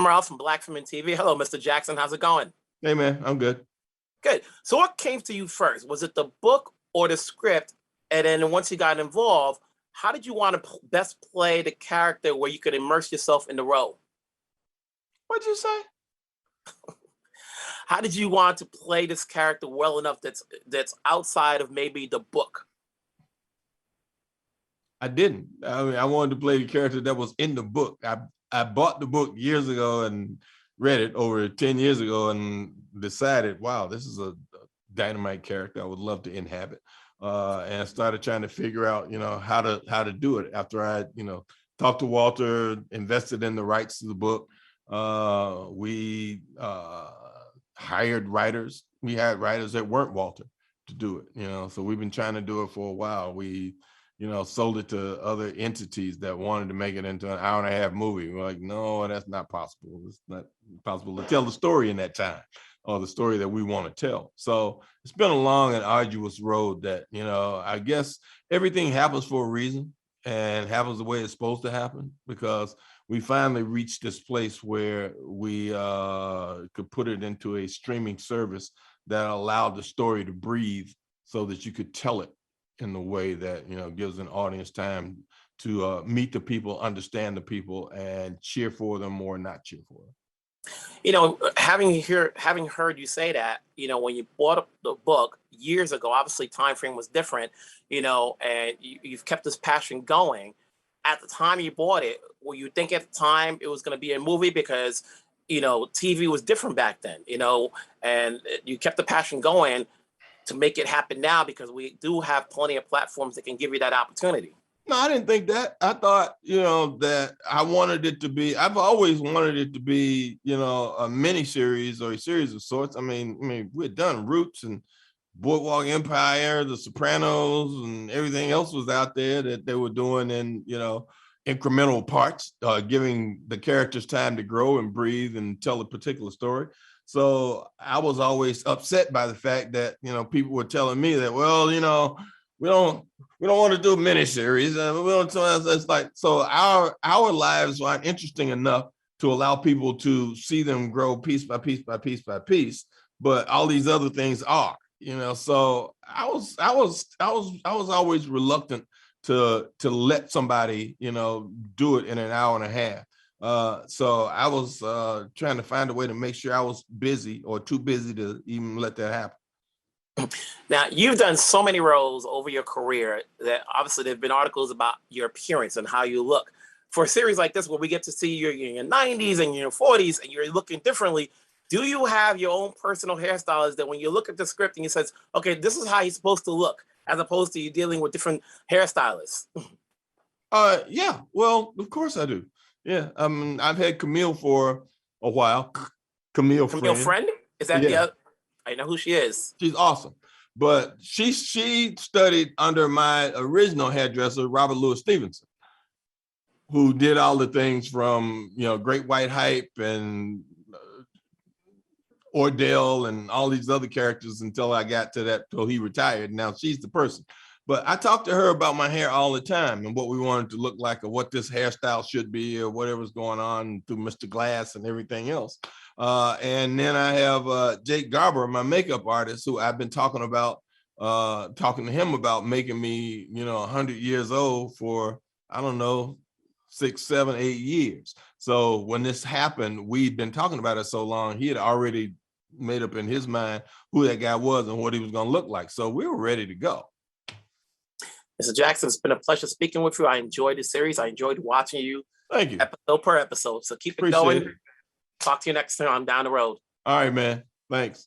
Omar from Black Film and TV. Hello, Mr. Jackson. How's it going? Hey man, I'm good. Good. So what came to you first? Was it the book or the script? And then once you got involved, how did you want to best play the character where you could immerse yourself in the role? What'd you say? How did you want to play this character well enough that's outside of maybe the book? I didn't. I mean, I wanted to play the character that was in the book. I bought the book years ago and read it over 10 years ago and decided, wow, this is a dynamite character I would love to inhabit. And I started trying to figure out, how to do it after I, talked to Walter, invested in the rights to the book. We hired writers. We had writers that weren't Walter to do it, so we've been trying to do it for a while. We, sold it to other entities that wanted to make it into an hour and a half movie. We're like, no, that's not possible. It's not possible to tell the story in that time, or the story that we want to tell. So it's been a long and arduous road that, I guess everything happens for a reason and happens the way it's supposed to happen, because we finally reached this place where we could put it into a streaming service that allowed the story to breathe so that you could tell it in the way that, gives an audience time to meet the people, understand the people, and cheer for them or not cheer for them. Having heard you say that, when you bought up the book years ago, obviously time frame was different, and you've kept this passion going. At the time you bought it, were you thinking at the time it was going to be a movie? Because, TV was different back then, and you kept the passion going to make it happen now, because we do have plenty of platforms that can give you that opportunity. No, I didn't think that. I thought, that I wanted it to be, I've always wanted it to be, a mini series or a series of sorts. I mean, we had done Roots and Boardwalk Empire, The Sopranos, and everything else was out there that they were doing in, incremental parts, giving the characters time to grow and breathe and tell a particular story. So I was always upset by the fact that, people were telling me that, well, we don't want to do a miniseries. It's like, so our lives aren't interesting enough to allow people to see them grow piece by piece by piece by piece, but all these other things are, so I was always reluctant to let somebody, do it in an hour and a half. So I was trying to find a way to make sure I was busy or too busy to even let that happen. Now, you've done so many roles over your career that obviously there have been articles about your appearance and how you look. For a series like this, where we get to see you in your 90s and your 40s and you're looking differently, do you have your own personal hairstylist that when you look at the script and you says, okay, this is how he's supposed to look, as opposed to you dealing with different hairstylists? Yeah, well, of course I do. Yeah, I've had Camille for a while. Camille Friend? Is that the other? I know who she is. She's awesome. But she studied under my original hairdresser, Robert Louis Stevenson, who did all the things from, Great White Hype and Ordell and all these other characters until I got to that, till he retired. Now she's the person. But I talked to her about my hair all the time and what we wanted to look like, or what this hairstyle should be, or whatever's going on through Mr. Glass and everything else. And then I have Jake Garber, my makeup artist, who I've been talking to him about making me, 100 years old for, I don't know, 6, 7, 8 years. So when this happened, we'd been talking about it so long, he had already made up in his mind who that guy was and what he was going to look like. So we were ready to go. Mr. Jackson, it's been a pleasure speaking with you. I enjoyed the series. I enjoyed watching you. Thank you. Episode per episode. So keep it going. Talk to you next time. I'm down the road. All right, man. Thanks.